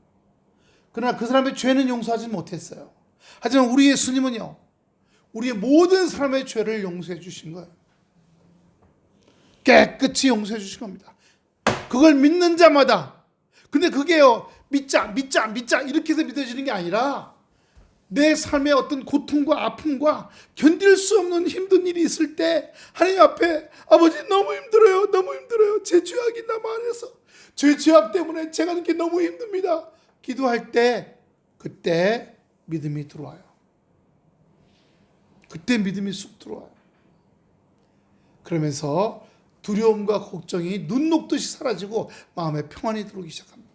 그러나 그 사람의 죄는 용서하지 못했어요. 하지만 우리 예수님은요, 우리의 모든 사람의 죄를 용서해 주신 거예요. 깨끗이 용서해 주신 겁니다. 그걸 믿는 자마다. 근데 그게요, 믿자 이렇게 해서 믿어지는 게 아니라 내 삶에 어떤 고통과 아픔과 견딜 수 없는 힘든 일이 있을 때 하나님 앞에 아버지 너무 힘들어요. 제 죄악이 나 안에서 제 죄악 때문에 제가 이렇게 너무 힘듭니다. 기도할 때 그때 믿음이 들어와요. 그때 믿음이 쑥 들어와요. 그러면서 두려움과 걱정이 눈 녹듯이 사라지고 마음에 평안이 들어오기 시작합니다.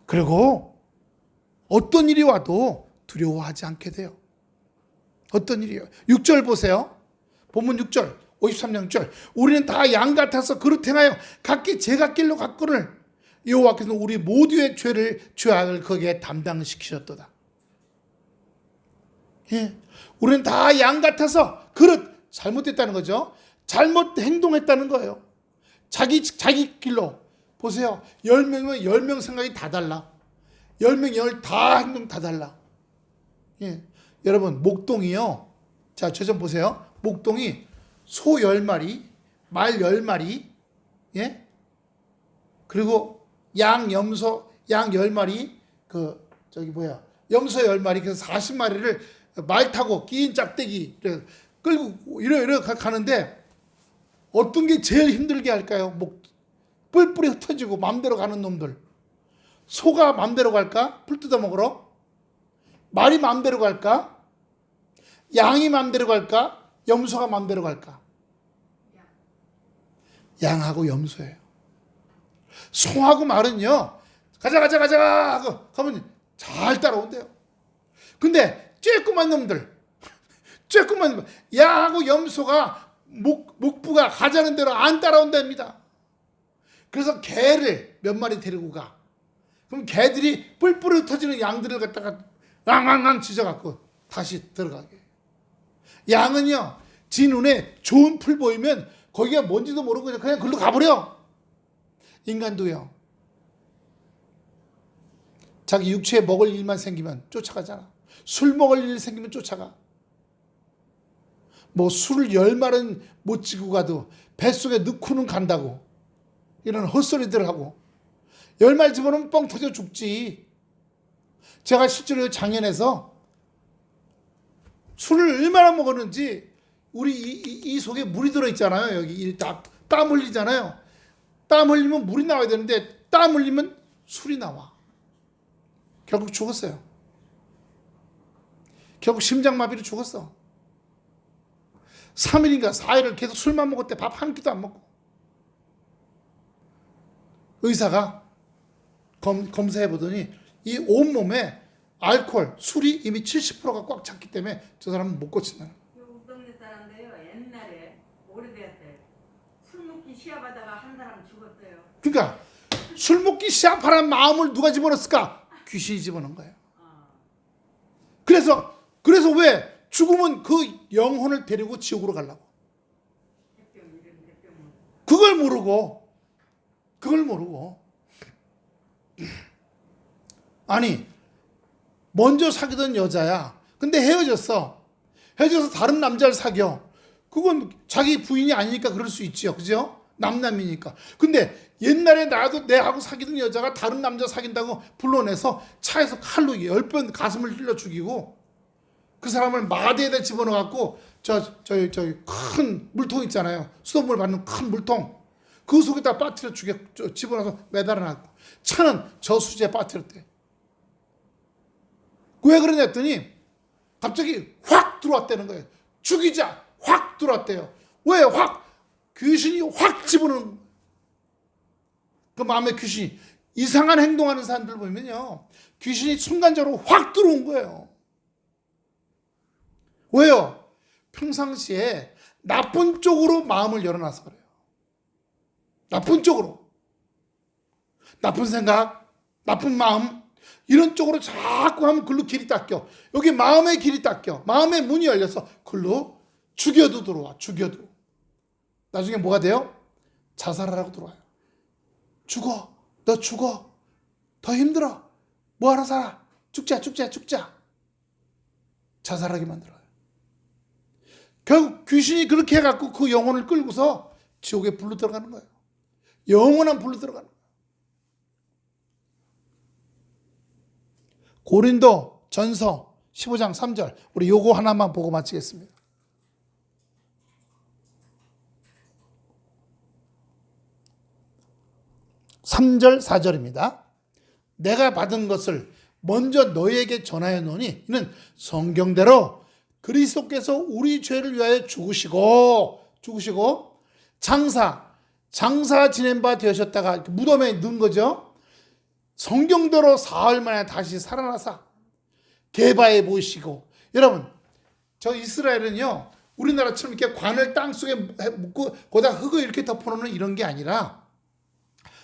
그리고 어떤 일이 와도 두려워하지 않게 돼요. 어떤 일이요? 6절 보세요. 본문 6절 53장 6절 우리는 다 양 같아서 그릇 행하여 각기 제가 길로 갔거늘 여호와께서는 우리 모두의 죄악을 거기에 담당시키셨도다. 우리는 다 양 같아서 그릇 잘못됐다는 거죠. 잘못 행동했다는 거예요. 자기 길로 보세요. 10명이면 10명 생각이 다 달라. 10명 다 행동 다 달라. 여러분 목동이요. 자, 저 좀 보세요. 목동이 소 10마리, 말 10마리, 그리고 양 염소 양 10마리 염소 10마리 그래서 40마리를 말 타고 낀 짝대기 끌고 이러 가는데 어떤 게 제일 힘들게 할까요? 목 뿔뿔이 흩어지고 맘대로 가는 놈들. 소가 맘대로 갈까? 풀 뜯어 먹으러? 말이 맘대로 갈까? 양이 맘대로 갈까? 염소가 맘대로 갈까? 양하고 염소예요. 소하고 말은요. 가자 하고 가면 잘 따라온대요. 근데 쬐끄만 놈들 양하고 염소가 목부가 가자는 대로 안 따라온답니다. 그래서 개를 몇 마리 데리고 가. 그럼 개들이 뿔뿔이 흩어지는 양들을 갖다가 랑랑랑 짖어갖고 다시 들어가게. 양은요, 지 눈에 좋은 풀 보이면 거기가 뭔지도 모르고 그냥 글로 가버려. 인간도요. 자기 육체에 먹을 일만 생기면 쫓아가잖아. 술 먹을 일 생기면 쫓아가. 뭐 술을 10말은 못 지고 가도 뱃속에 넣고는 간다고. 이런 헛소리들 하고. 10말 집어넣으면 뻥 터져 죽지. 제가 실제로 작년에서 술을 얼마나 먹었는지 우리 이 속에 물이 들어있잖아요. 여기 땀 흘리잖아요. 땀 흘리면 물이 나와야 되는데 땀 흘리면 술이 나와. 결국 죽었어요. 결국 심장마비로 죽었어. 3일인가 4일을 계속 술만 먹었대. 밥 한 끼도 안 먹고. 의사가 검사해보더니 이 온몸에 알코올, 술이 이미 70%가 꽉 찼기 때문에 저 사람은 못 고친다는 거예요. 우리 동네 사람들요 옛날에 오래됐을 술 먹기 시합하다가 한 사람 죽었어요. 그러니까 술 먹기 시합하라는 마음을 누가 집어넣었을까? 귀신이 집어넣은 거예요. 그래서 왜 죽으면 그 영혼을 데리고 지옥으로 가려고? 그걸 모르고 아니 먼저 사귀던 여자야. 근데 헤어져서 다른 남자를 사겨. 그건 자기 부인이 아니니까 그럴 수 있지요. 그죠? 남남이니까. 근데 옛날에 나도 내하고 사귀던 여자가 다른 남자 사귄다고 불러내서 차에서 칼로 10번 가슴을 찔러 죽이고 그 사람을 마대에다 집어넣어갖고 큰 물통 있잖아요. 수돗물 받는 큰 물통. 그 속에다 빠뜨려 집어넣어서 매달아놨고 차는 저수지에 빠뜨렸대. 왜 그러냐 했더니 갑자기 확 들어왔다는 거예요. 죽이자 확 들어왔대요. 왜 확? 귀신이 확 집어넣는 그 마음의 귀신이 이상한 행동하는 사람들 보면요. 귀신이 순간적으로 확 들어온 거예요. 왜요? 평상시에 나쁜 쪽으로 마음을 열어놔서 그래요. 나쁜 쪽으로. 나쁜 생각, 나쁜 마음 이런 쪽으로 자꾸 하면 글로 길이 닦여. 여기 마음의 길이 닦여. 마음의 문이 열려서 글로 죽여도 들어와. 죽여도. 나중에 뭐가 돼요? 자살하라고 들어와요. 죽어. 너 죽어. 더 힘들어. 뭐하러 살아. 죽자. 자살하게 만들어요. 결국 귀신이 그렇게 해갖고 그 영혼을 끌고서 지옥에 불로 들어가는 거예요. 영원한 불로 들어가는 거예요. 고린도 전서 15장 3절 우리 요거 하나만 보고 마치겠습니다. 3절 4절입니다. 내가 받은 것을 먼저 너희에게 전하여 노니 이는 성경대로 그리스도께서 우리 죄를 위하여 죽으시고 장사 지낸 바 되셨다가 무덤에 넣은 거죠. 성경대로 사흘 만에 다시 살아나사 개바에 보이시고. 여러분 저 이스라엘은요 우리나라처럼 이렇게 관을 땅속에 묻고 거기다 흙을 이렇게 덮어놓는 이런 게 아니라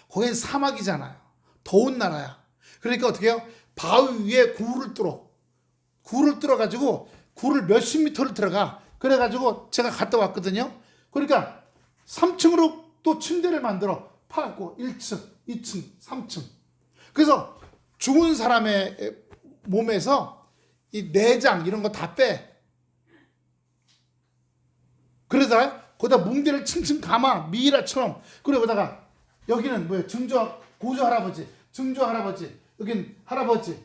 거긴 사막이잖아요. 더운 나라야. 그러니까 어떻게 해요? 바위 위에 굴을 뚫어가지고 굴을 몇십 미터를 들어가. 그래가지고 제가 갔다 왔거든요. 그러니까 3층으로 또 침대를 만들어 파갖고 1층, 2층, 3층. 그래서 죽은 사람의 몸에서 이 내장 이런 거 다 빼. 그러다가 거기다 뭉대를 층층 감아. 미이라처럼. 그러다가 여기는 뭐예요? 고조 할아버지, 증조 할아버지, 여긴 할아버지,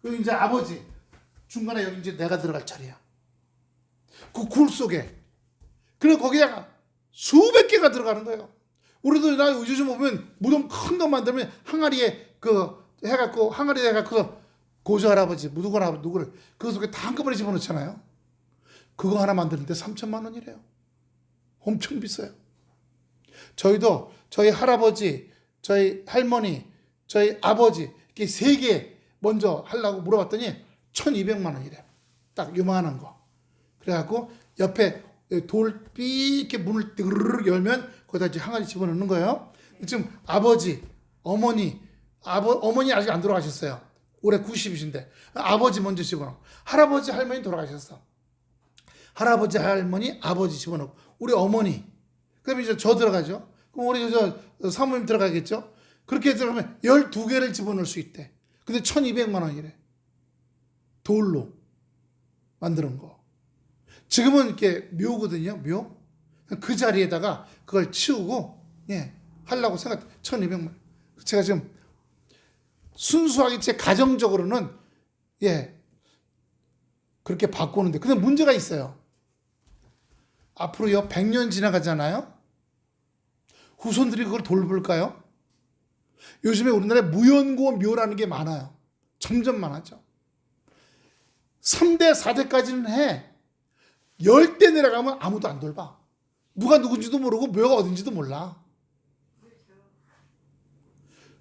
여기 이제 아버지. 중간에 여기 이제 내가 들어갈 차례야. 그 굴 속에. 그리고 거기다가 수백 개가 들어가는 거예요. 우리도 나 요즘 보면 무덤 큰 거 만들면 항아리에 해갖고 고조 할아버지, 무덤 할아버지 누구를 그 속에 다 한꺼번에 집어넣잖아요. 그거 하나 만드는데 3천만 원이래요. 엄청 비싸요. 저희도 저희 할아버지, 저희 할머니, 저희 아버지 이렇게 세 개 먼저 하려고 물어봤더니 1,200만 원이래요. 딱 요만한 거. 그래갖고 옆에 돌 삐게 문을 뜨르르 열면 거기다 이제 항아리 집어넣는 거예요. 지금 아버지, 어머니 아직 안 돌아가셨어요. 올해 90이신데 아버지 먼저 집어넣고 할아버지 할머니 돌아가셨어. 할아버지 할머니 아버지 집어넣고 우리 어머니 그다음에 이제 저 들어가죠. 그럼 우리 저 사모님 들어가겠죠. 그렇게 들어가면 12개를 집어넣을 수 있대. 근데 1,200만 원이래. 돌로 만드는 거. 지금은 이렇게 묘거든요. 묘. 그 자리에다가 그걸 치우고 하려고 생각. 1,200만 원. 제가 지금 순수하게 제 가정적으로는 그렇게 바꾸는데 근데 문제가 있어요. 앞으로요 100년 지나가잖아요. 후손들이 그걸 돌볼까요? 요즘에 우리나라에 무연고 묘라는 게 많아요. 점점 많아져. 3대 4대까지는 해. 10대 내려가면 아무도 안 돌봐. 누가 누군지도 모르고 묘가 어딘지도 몰라.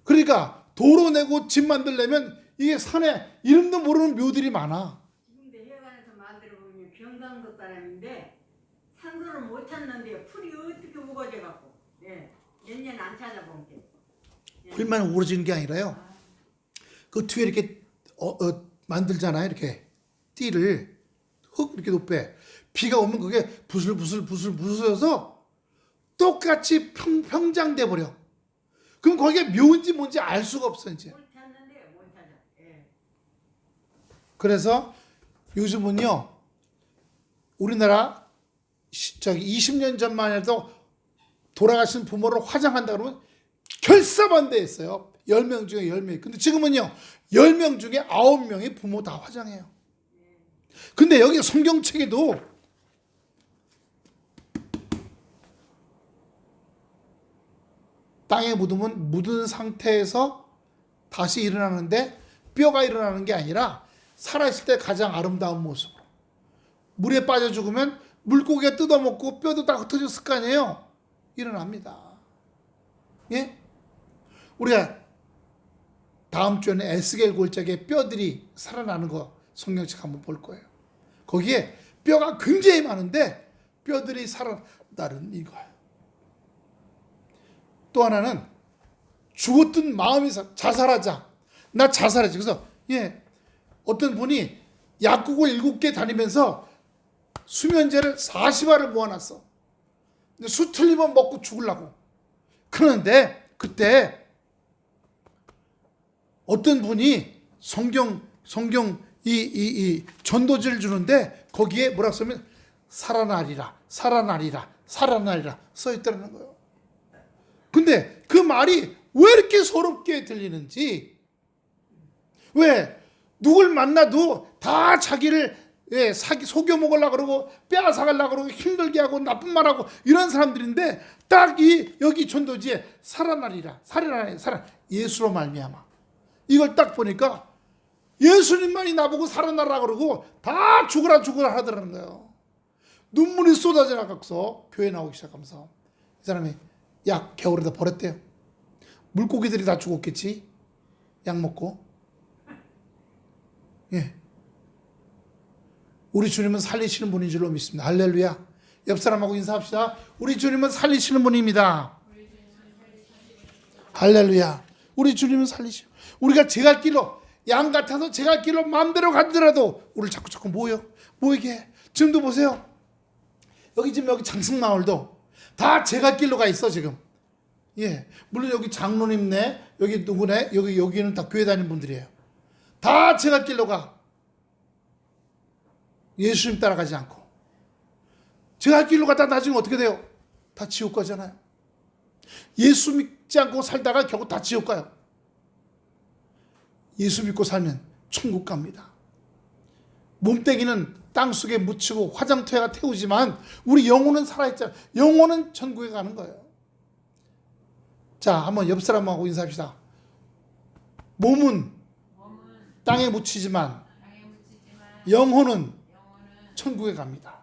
그러니까 도로 내고 집 만들려면 이게 산에 이름도 모르는 묘들이 많아. 지금도 해관에서 만들어 보면 경상도 사람인데 산소를 못 찾는데 풀이 어떻게 우거져 갖고 몇 년 안 찾아본 게. 풀만 우러지는 게 아니라요. 그 뒤에 이렇게 만들잖아요. 이렇게 띠를 흙 이렇게 높여. 비가 오면 그게 부슬부슬해서 똑같이 평장돼 버려. 그럼 거기에 묘인지 뭔지 알 수가 없어 이제. 못 찾는데 못 찾아. 그래서 요즘은요 우리나라 20년 전만 해도 돌아가신 부모를 화장한다 그러면 결사반대했어요. 10명 중에 10명. 근데 지금은요 10명 중에 9명이 부모 다 화장해요. 근데 여기 성경책에도 땅에 묻으면 묻은 상태에서 다시 일어나는데 뼈가 일어나는 게 아니라 살아있을 때 가장 아름다운 모습으로. 물에 빠져 죽으면 물고기가 뜯어먹고 뼈도 다 흩어졌을 거 아니에요. 일어납니다. 예? 우리가 다음 주에는 에스겔 골짜기에 뼈들이 살아나는 거 성경책 한번 볼 거예요. 거기에 뼈가 굉장히 많은데 뼈들이 살아나는 이거예요. 또 하나는 죽었던 마음이 자살하자. 나 자살하지. 그래서 어떤 분이 약국을 7개 다니면서 수면제를 40알을 모아놨어. 근데 수 틀리면 먹고 죽으려고. 그런데 그때 어떤 분이 성경 이 전도지를 주는데 거기에 뭐라 쓰면 살아나리라 써 있다는 거예요. 근데 그 말이 왜 이렇게 서럽게 들리는지. 왜 누굴 만나도 다 자기를 속여 먹으려고 그러고 빼앗아가려고 그러고 힘들게 하고 나쁜 말하고 이런 사람들인데 딱 여기 전도지에 살아나리라 예수로 말미암아 이걸 딱 보니까 예수님만이 나보고 살아나라 그러고 다 죽으라 하더라는 거예요. 눈물이 쏟아져 나가서 교회 나오기 시작하면서 이 사람이 약 겨울에다 버렸대요. 물고기들이 다 죽었겠지. 약 먹고. 우리 주님은 살리시는 분인 줄로 믿습니다. 할렐루야. 옆 사람하고 인사합시다. 우리 주님은 살리시는 분입니다. 할렐루야. 우리 주님은 살리시고 우리가 제갈 길로 양 같아서 제갈 길로 마음대로 가더라도 우리를 자꾸 모이게 해. 지금도 보세요. 여기 장승마을도 다 제갈 길로 가 있어 지금. 물론 여기 장로님네, 여기 누구네, 여기는 다 교회 다니는 분들이에요. 다 제갈 길로 가. 예수님 따라가지 않고. 제갈 길로 갔다 나중에 어떻게 돼요? 다 지옥 가잖아요. 예수 믿지 않고 살다가 결국 다 지옥 가요. 예수 믿고 살면 천국 갑니다. 몸뚱이는 땅속에 묻히고 화장터에가 태우지만 우리 영혼은 살아있잖아요. 영혼은 천국에 가는 거예요. 자, 한번 옆 사람하고 인사합시다. 몸은 땅에 묻히지만 영혼은 천국에 갑니다.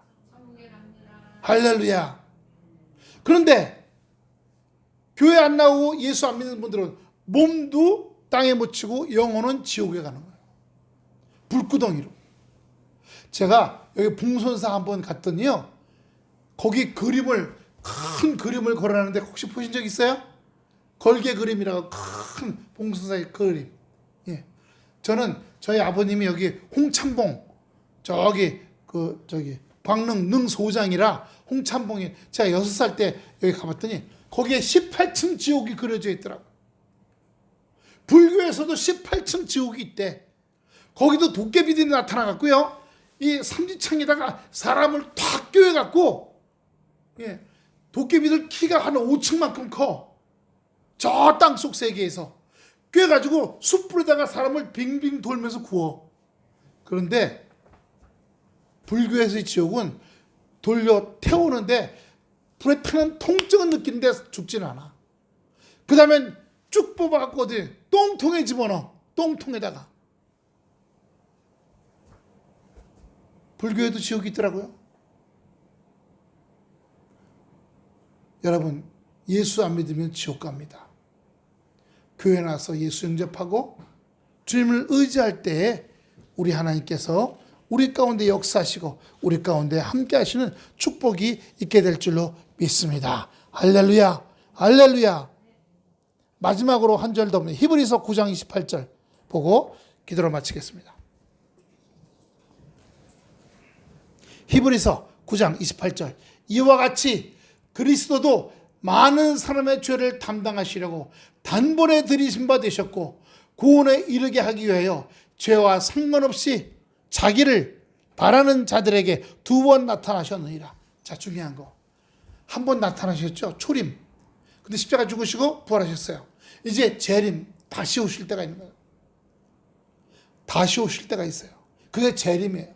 할렐루야. 그런데 교회 안 나오고 예수 안 믿는 분들은 몸도 땅에 묻히고 영혼은 지옥에 가는 거예요. 불구덩이로. 제가 여기 봉선사 한번 갔더니요, 거기 큰 그림을 걸어놨는데 혹시 보신 적 있어요? 걸개 그림이라고 큰 봉선사의 그림. 예. 저는 저희 아버님이 여기 홍참봉, 광릉 능소장이라 홍참봉이, 제가 6살 때 여기 가봤더니 거기에 18층 지옥이 그려져 있더라고요. 불교에서도 18층 지옥이 있대. 거기도 도깨비들이 나타나갖고요, 이 삼지창에다가 사람을 탁 꿰어갖고, 예, 도깨비들 키가 한 5층만큼 커. 저 땅속 세계에서 꿰가지고 숯불에다가 사람을 빙빙 돌면서 구워. 그런데 불교에서의 지옥은 돌려 태우는데 불에 타는 통증은 느끼는데 죽지는 않아. 그 다음엔 쭉 뽑아갖고 어디 똥통에 집어넣어. 똥통에다가. 불교에도 지옥이 있더라고요. 여러분, 예수 안 믿으면 지옥 갑니다. 교회 나와서 예수 영접하고 주님을 의지할 때에 우리 하나님께서 우리 가운데 역사하시고 우리 가운데 함께 하시는 축복이 있게 될 줄로 믿습니다. 할렐루야, 할렐루야. 마지막으로 한 절 더 봅니다. 히브리서 9장 28절 보고 기도를 마치겠습니다. 히브리서 9장 28절. 이와 같이 그리스도도 많은 사람의 죄를 담당하시려고 단번에 들이신 바 되셨고 구원에 이르게 하기 위하여 죄와 상관없이 자기를 바라는 자들에게 2번 나타나셨느니라. 자, 중요한 거. 한 번 나타나셨죠. 초림. 근데 십자가 죽으시고 부활하셨어요. 이제 재림, 다시 오실 때가 있는 거예요. 다시 오실 때가 있어요. 그게 재림이에요.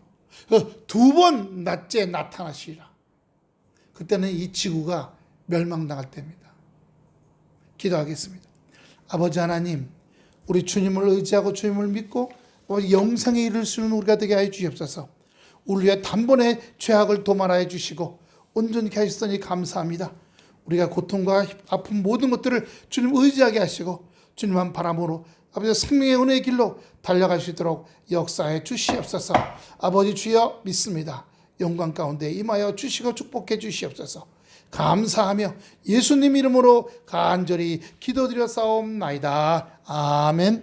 2번 낮에 나타나시리라. 그때는 이 지구가 멸망당할 때입니다. 기도하겠습니다. 아버지 하나님, 우리 주님을 의지하고 주님을 믿고 영생에 이를 수 있는 우리가 되게 하여 주시옵소서. 우리 위해 단번에 죄악을 도말하여 주시고 온전케 하셨으니 감사합니다. 우리가 고통과 아픈 모든 것들을 주님 의지하게 하시고 주님만 바람으로 아버지 생명의 은혜의 길로 달려갈 수 있도록 역사해 주시옵소서. 아버지 주여 믿습니다. 영광 가운데 임하여 주시고 축복해 주시옵소서. 감사하며 예수님 이름으로 간절히 기도드려 싸움나이다. 아멘.